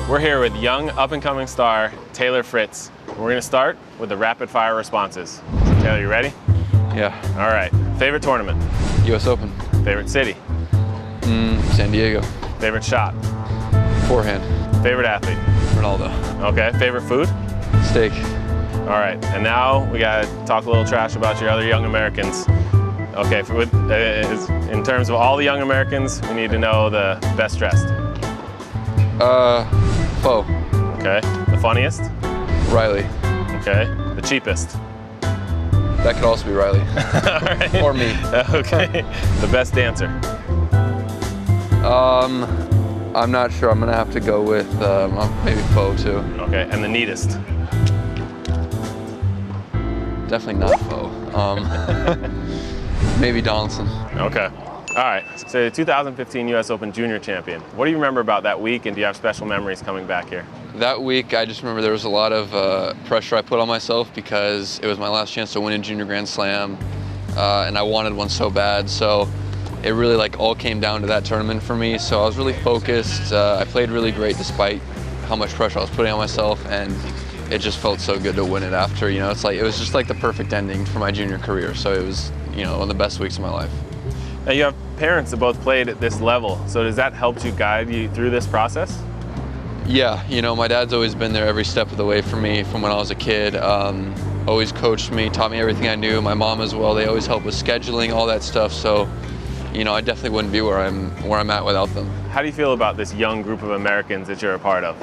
We're here with young up-and-coming star Taylor Fritz. We're going to start with the rapid-fire responses. So Taylor, you ready? Yeah. All right. Favorite tournament? U.S. Open. Favorite city? San Diego. Favorite shot? Forehand. Favorite athlete? Ronaldo. Okay. Favorite food? Steak. All right. And now we got to talk a little trash about your other young Americans. Okay. In terms of all the young Americans, we need to know the best dressed. Faux. Okay. The funniest? Riley. Okay. The cheapest? That could also be Riley. All right. Or me. Okay. The best dancer? I'm not sure. I'm gonna have to go with maybe Faux too. Okay. And the neatest? Definitely not Faux. Maybe Donaldson. Okay. All right. So 2015 U.S. Open Junior Champion. What do you remember about that week, and do you have special memories coming back here? That week, I just remember there was a lot of pressure I put on myself because it was my last chance to win a Junior Grand Slam, and I wanted one so bad. So it really all came down to that tournament for me. So I was really focused. I played really great despite how much pressure I was putting on myself, and it just felt so good to win it after. You know, it was just like the perfect ending for my junior career. So it was, one of the best weeks of my life. Now you have parents that both played at this level. So does that help you guide you through this process? Yeah, my dad's always been there every step of the way for me from when I was a kid. Always coached me, taught me everything I knew. My mom as well. They always helped with scheduling, all that stuff. So, I definitely wouldn't be where I'm at without them. How do you feel about this young group of Americans that you're a part of?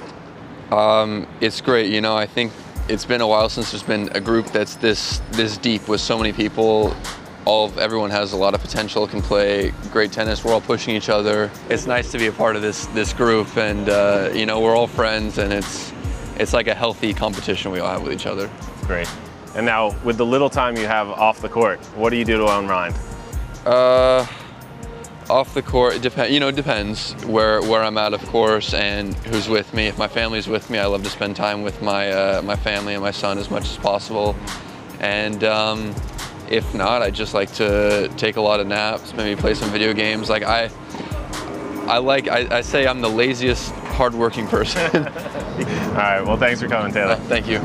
It's great. I think it's been a while since there's been a group that's this deep with so many people. Everyone has a lot of potential, can play great tennis. We're all pushing each other. It's nice to be a part of this group, and we're all friends, and it's like a healthy competition we all have with each other. Great. And now, with the little time you have off the court, what do you do to unwind? Off the court, it depends where I'm at, of course, and who's with me. If my family's with me, I love to spend time with my family and my son as much as possible. And if not, I just like to take a lot of naps, maybe play some video games. I say I'm the laziest, hardworking person. All right, well, thanks for coming, Taylor. Thank you.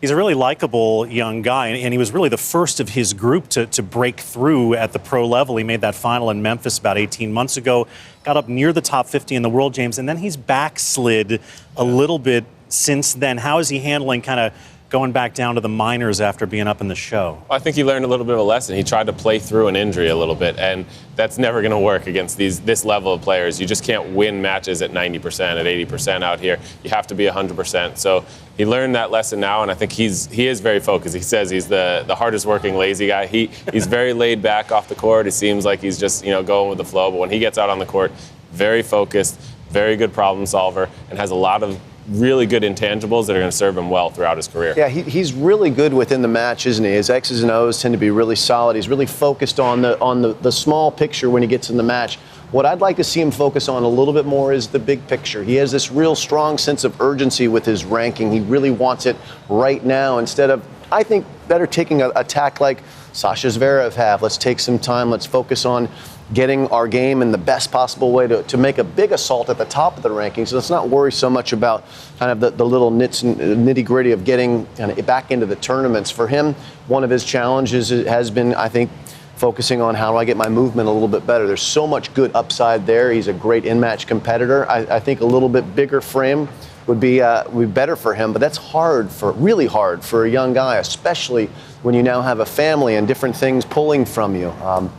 He's a really likable young guy, and he was really the first of his group to break through at the pro level. He made that final in Memphis about 18 months ago, got up near the top 50 in the world, James, and then he's backslid a little bit since then. How is he handling kind of going back down to the minors after being up in the show? I think he learned a little bit of a lesson. He tried to play through an injury a little bit, and that's never going to work against this level of players. You just can't win matches at 90%, at 80% out here. You have to be 100%. So he learned that lesson now, and I think he is very focused. He says he's the hardest working lazy guy. He's very laid back off the court. It seems like he's just going with the flow, but when he gets out on the court, very focused, very good problem solver, and has a lot of really good intangibles that are going to serve him well throughout his career. Yeah, he's really good within the match, isn't he? His X's and O's tend to be really solid. He's really focused on the small picture when he gets in the match. What I'd like to see him focus on a little bit more is the big picture. He has this real strong sense of urgency with his ranking. He really wants it right now instead of, I think, better taking a tack like Sasha Zverev have. Let's take some time. Let's focus on getting our game in the best possible way to make a big assault at the top of the rankings. So let's not worry so much about kind of the little nitty-gritty of getting kind of back into the tournaments. For him, one of his challenges has been, I think, focusing on how do I get my movement a little bit better. There's so much good upside there. He's a great in-match competitor. I think a little bit bigger frame would be better for him, but that's really hard for a young guy, especially when you now have a family and different things pulling from you.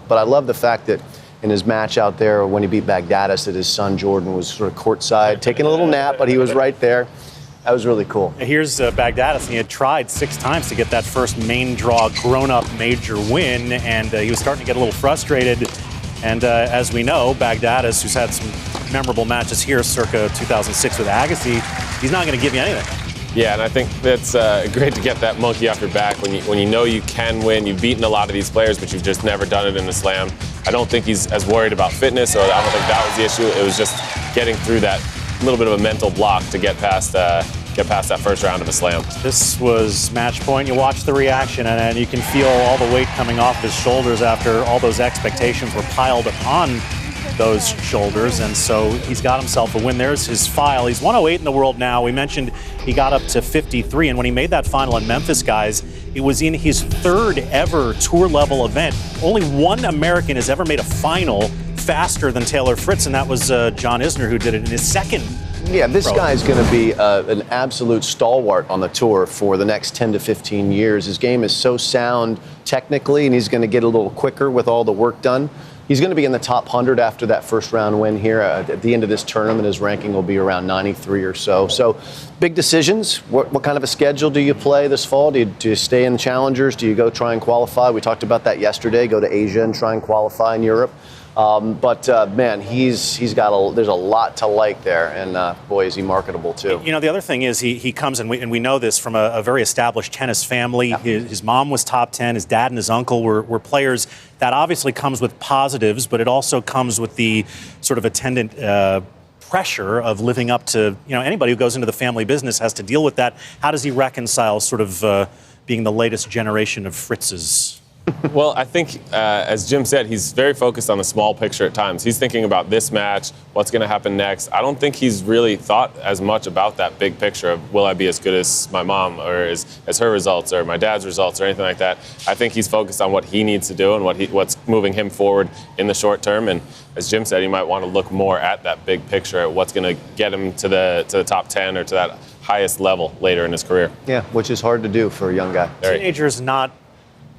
But I love the fact that in his match out there when he beat Baghdadis, that his son Jordan was sort of courtside, taking a little nap, but he was right there. That was really cool. Here's Baghdadis, and he had tried 6 times to get that first main draw grown-up major win, and he was starting to get a little frustrated. And as we know, Baghdadis, who's had some memorable matches here circa 2006 with Agassi, he's not going to give you anything. Yeah, and I think that's great to get that monkey off your back when you know you can win. You've beaten a lot of these players, but you've just never done it in a slam. I don't think he's as worried about fitness, so I don't think that was the issue. It was just getting through that little bit of a mental block to get past that first round of a slam. This was match point. You watch the reaction, and you can feel all the weight coming off his shoulders after all those expectations were piled upon those shoulders, and so he's got himself a win. There's his file. He's 108 in the world now. We mentioned he got up to 53, and when he made that final in Memphis, guys, it was in his third ever tour-level event. Only one American has ever made a final faster than Taylor Fritz, and that was John Isner, who did it in his second. Yeah, this guy's going to be an absolute stalwart on the tour for the next 10 to 15 years. His game is so sound technically, and he's going to get a little quicker with all the work done. He's going to be in the top 100 after that first round win here. At the end of this tournament, his ranking will be around 93 or so. So big decisions. What kind of a schedule do you play this fall? Do you stay in challengers? Do you go try and qualify? We talked about that yesterday. Go to Asia and try and qualify in Europe. Man, there's a lot to like there, and boy, is he marketable too. You know, the other thing is he comes, and we know this from a very established tennis family. Yeah. His mom was top 10. His dad and his uncle were players. That obviously comes with positives, but it also comes with the sort of attendant pressure of living up to, anybody who goes into the family business has to deal with that. How does he reconcile sort of being the latest generation of Fritz's? Well, I think, as Jim said, he's very focused on the small picture at times. He's thinking about this match, what's going to happen next. I don't think he's really thought as much about that big picture of, will I be as good as my mom or as her results or my dad's results or anything like that. I think he's focused on what he needs to do and what's moving him forward in the short term. And as Jim said, he might want to look more at that big picture, at what's going to get him to the top 10 or to that highest level later in his career. Yeah, which is hard to do for a young guy. Teenagers not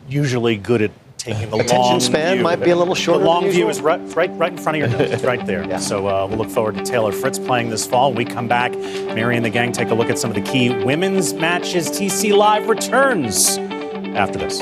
usually good at taking the attention long span view. Might be a little shorter. The long than view usual. is right in front of your nose. It's right there. Yeah. So we'll look forward to Taylor Fritz playing this fall. When we come back, Mary and the gang take a look at some of the key women's matches. TC Live returns after this.